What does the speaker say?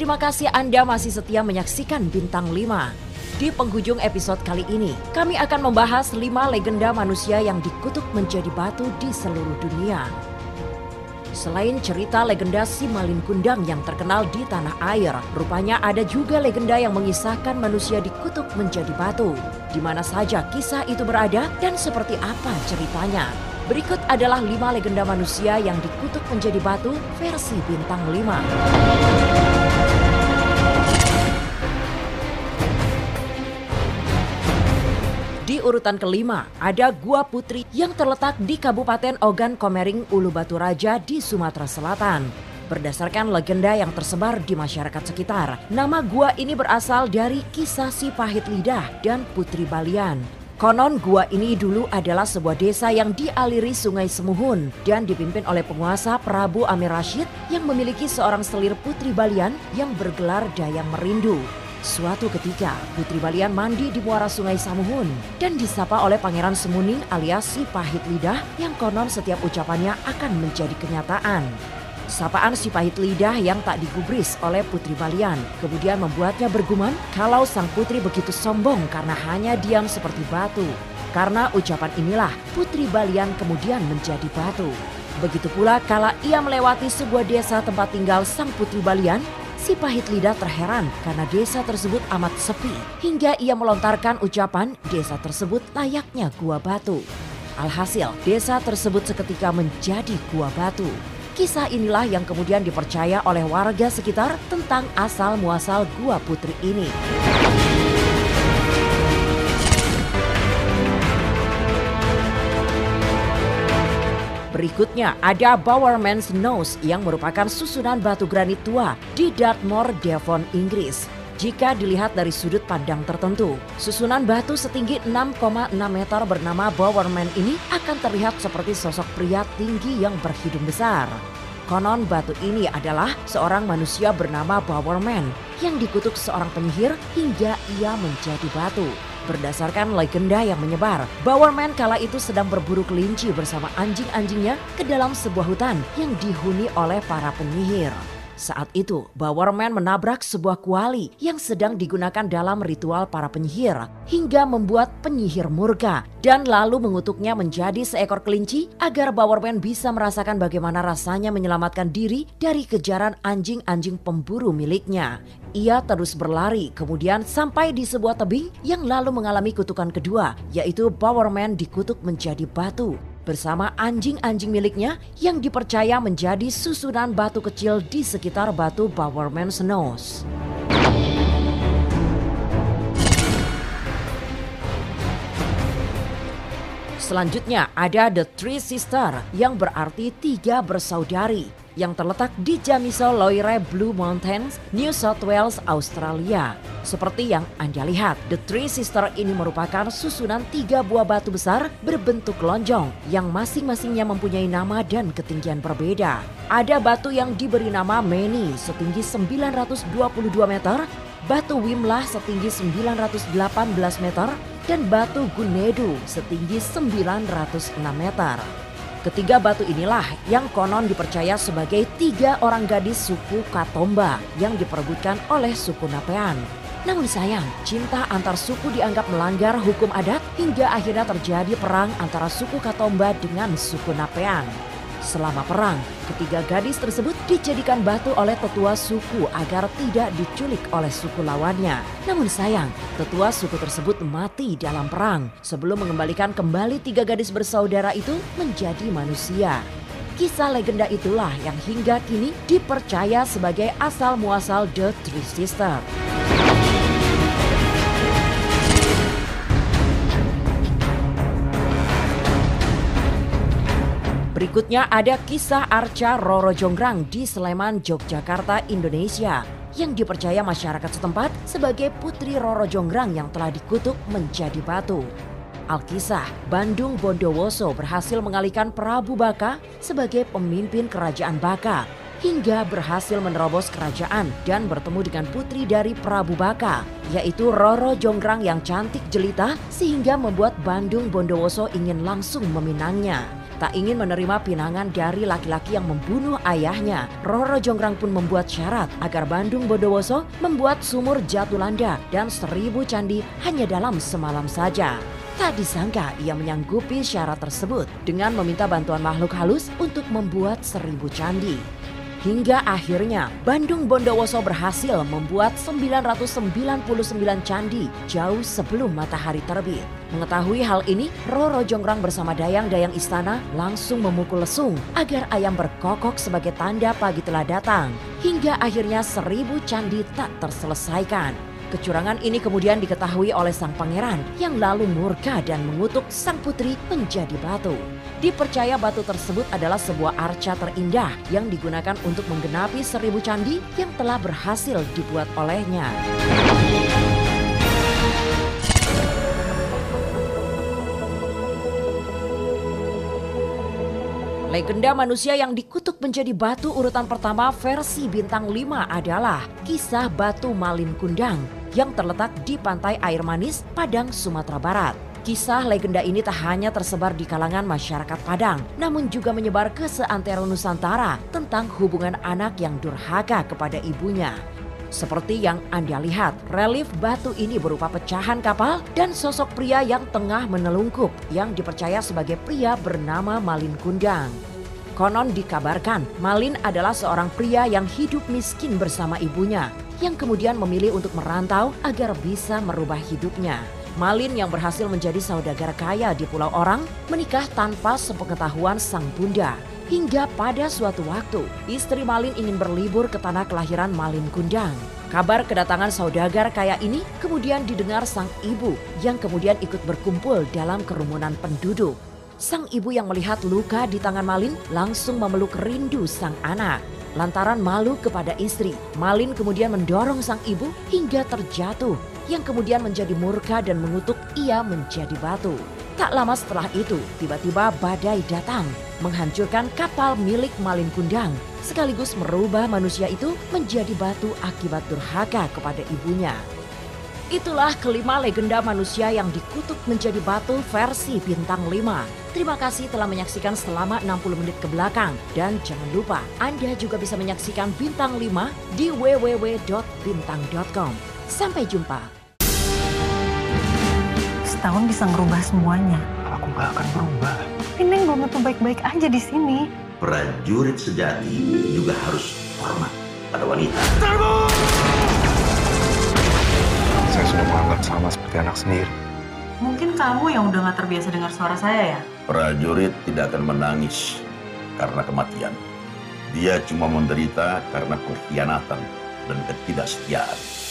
Terima kasih Anda masih setia menyaksikan Bintang 5. Di penghujung episode kali ini, kami akan membahas 5 legenda manusia yang dikutuk menjadi batu di seluruh dunia. Selain cerita legenda si Malin Kundang yang terkenal di tanah air, rupanya ada juga legenda yang mengisahkan manusia dikutuk menjadi batu. Di mana saja kisah itu berada dan seperti apa ceritanya? Berikut adalah 5 legenda manusia yang dikutuk menjadi batu versi Bintang 5. Di urutan kelima, ada Gua Putri yang terletak di Kabupaten Ogan Komering, Uluwatu Raja di Sumatera Selatan. Berdasarkan legenda yang tersebar di masyarakat sekitar, nama gua ini berasal dari kisah si Pahit Lidah dan Putri Balian. Konon gua ini dulu adalah sebuah desa yang dialiri Sungai Semuhun dan dipimpin oleh penguasa Prabu Amir Rasyid yang memiliki seorang selir Putri Balian yang bergelar Dayang Merindu. Suatu ketika, Putri Balian mandi di muara Sungai Samuhun dan disapa oleh Pangeran Semuning alias si Pahit Lidah yang konon setiap ucapannya akan menjadi kenyataan. Sapaan si Pahit Lidah yang tak digubris oleh Putri Balian kemudian membuatnya bergumam kalau sang putri begitu sombong karena hanya diam seperti batu. Karena ucapan inilah Putri Balian kemudian menjadi batu. Begitu pula kala ia melewati sebuah desa tempat tinggal sang Putri Balian, si Pahit Lidah terheran karena desa tersebut amat sepi hingga ia melontarkan ucapan desa tersebut layaknya gua batu. Alhasil desa tersebut seketika menjadi gua batu. Kisah inilah yang kemudian dipercaya oleh warga sekitar tentang asal muasal Gua Putri ini. Berikutnya ada Bowerman's Nose yang merupakan susunan batu granit tua di Dartmoor, Devon, Inggris. Jika dilihat dari sudut pandang tertentu, susunan batu setinggi 6,6 meter bernama Bowerman ini akan terlihat seperti sosok pria tinggi yang berhidung besar. Konon batu ini adalah seorang manusia bernama Bowerman yang dikutuk seorang penyihir hingga ia menjadi batu. Berdasarkan legenda yang menyebar, Bowerman kala itu sedang berburu kelinci bersama anjing-anjingnya ke dalam sebuah hutan yang dihuni oleh para penyihir. Saat itu, Bowerman menabrak sebuah kuali yang sedang digunakan dalam ritual para penyihir hingga membuat penyihir murka dan lalu mengutuknya menjadi seekor kelinci agar Bowerman bisa merasakan bagaimana rasanya menyelamatkan diri dari kejaran anjing-anjing pemburu miliknya. Ia terus berlari kemudian sampai di sebuah tebing yang lalu mengalami kutukan kedua, yaitu Bowerman dikutuk menjadi batu bersama anjing-anjing miliknya yang dipercaya menjadi susunan batu kecil di sekitar batu Bowerman's Nose. Selanjutnya ada The Three Sisters yang berarti 3 bersaudari yang terletak di Jamiso Loire Blue Mountains, New South Wales, Australia. Seperti yang Anda lihat, The Three Sisters ini merupakan susunan 3 buah batu besar berbentuk lonjong yang masing-masingnya mempunyai nama dan ketinggian berbeda. Ada batu yang diberi nama Meni setinggi 922 meter, batu Wimlah setinggi 918 meter, dan batu Gunedu setinggi 906 meter. Ketiga batu inilah yang konon dipercaya sebagai 3 orang gadis suku Katomba yang diperebutkan oleh suku Napean. Namun sayang, cinta antar suku dianggap melanggar hukum adat hingga akhirnya terjadi perang antara suku Katomba dengan suku Napean. Selama perang, ketiga gadis tersebut dijadikan batu oleh tetua suku agar tidak diculik oleh suku lawannya. Namun sayang, tetua suku tersebut mati dalam perang sebelum mengembalikan kembali 3 gadis bersaudara itu menjadi manusia. Kisah legenda itulah yang hingga kini dipercaya sebagai asal muasal The Three Sisters. Berikutnya ada kisah Arca Roro Jonggrang di Sleman, Yogyakarta, Indonesia yang dipercaya masyarakat setempat sebagai Putri Roro Jonggrang yang telah dikutuk menjadi batu. Alkisah, Bandung Bondowoso berhasil mengalihkan Prabu Baka sebagai pemimpin kerajaan Baka hingga berhasil menerobos kerajaan dan bertemu dengan putri dari Prabu Baka, yaitu Roro Jonggrang yang cantik jelita sehingga membuat Bandung Bondowoso ingin langsung meminangnya. Tak ingin menerima pinangan dari laki-laki yang membunuh ayahnya, Roro Jonggrang pun membuat syarat agar Bandung Bondowoso membuat sumur Jatulanda dan 1000 candi hanya dalam semalam saja. Tak disangka ia menyanggupi syarat tersebut dengan meminta bantuan makhluk halus untuk membuat 1000 candi. Hingga akhirnya Bandung Bondowoso berhasil membuat 999 candi jauh sebelum matahari terbit. Mengetahui hal ini, Roro Jonggrang bersama dayang-dayang istana langsung memukul lesung agar ayam berkokok sebagai tanda pagi telah datang. Hingga akhirnya 1000 candi tak terselesaikan. Kecurangan ini kemudian diketahui oleh sang pangeran yang lalu murka dan mengutuk sang putri menjadi batu. Dipercaya batu tersebut adalah sebuah arca terindah yang digunakan untuk menggenapi 1000 candi yang telah berhasil dibuat olehnya. Legenda manusia yang dikutuk menjadi batu urutan pertama versi bintang 5 adalah kisah Batu Malin Kundang yang terletak di pantai Air Manis, Padang, Sumatera Barat. Kisah legenda ini tak hanya tersebar di kalangan masyarakat Padang, namun juga menyebar ke seantero Nusantara tentang hubungan anak yang durhaka kepada ibunya. Seperti yang Anda lihat, relief batu ini berupa pecahan kapal dan sosok pria yang tengah menelungkup yang dipercaya sebagai pria bernama Malin Kundang. Konon dikabarkan, Malin adalah seorang pria yang hidup miskin bersama ibunya, yang kemudian memilih untuk merantau agar bisa merubah hidupnya. Malin yang berhasil menjadi saudagar kaya di pulau orang, menikah tanpa sepengetahuan sang bunda. Hingga pada suatu waktu, istri Malin ingin berlibur ke tanah kelahiran Malin Kundang. Kabar kedatangan saudagar kaya ini kemudian didengar sang ibu yang kemudian ikut berkumpul dalam kerumunan penduduk. Sang ibu yang melihat luka di tangan Malin langsung memeluk rindu sang anak. Lantaran malu kepada istri, Malin kemudian mendorong sang ibu hingga terjatuh yang kemudian menjadi murka dan mengutuk ia menjadi batu. Tak lama setelah itu, tiba-tiba badai datang, menghancurkan kapal milik Malin Kundang, sekaligus merubah manusia itu menjadi batu akibat durhaka kepada ibunya. Itulah kelima legenda manusia yang dikutuk menjadi batu versi bintang 5. Terima kasih telah menyaksikan selama 60 menit ke belakang. Dan jangan lupa, Anda juga bisa menyaksikan bintang 5 di www.bintang.com. Sampai jumpa. Setahun bisa ngerubah semuanya. Aku gak akan berubah. Neng belum tentu baik-baik aja di sini. Prajurit sejati juga harus hormat pada wanita. Saya sudah menganggap Salma seperti anak sendiri. Mungkin kamu yang udah gak terbiasa dengar suara saya ya? Prajurit tidak akan menangis karena kematian. Dia cuma menderita karena pengkhianatan dan ketidaksetiaan.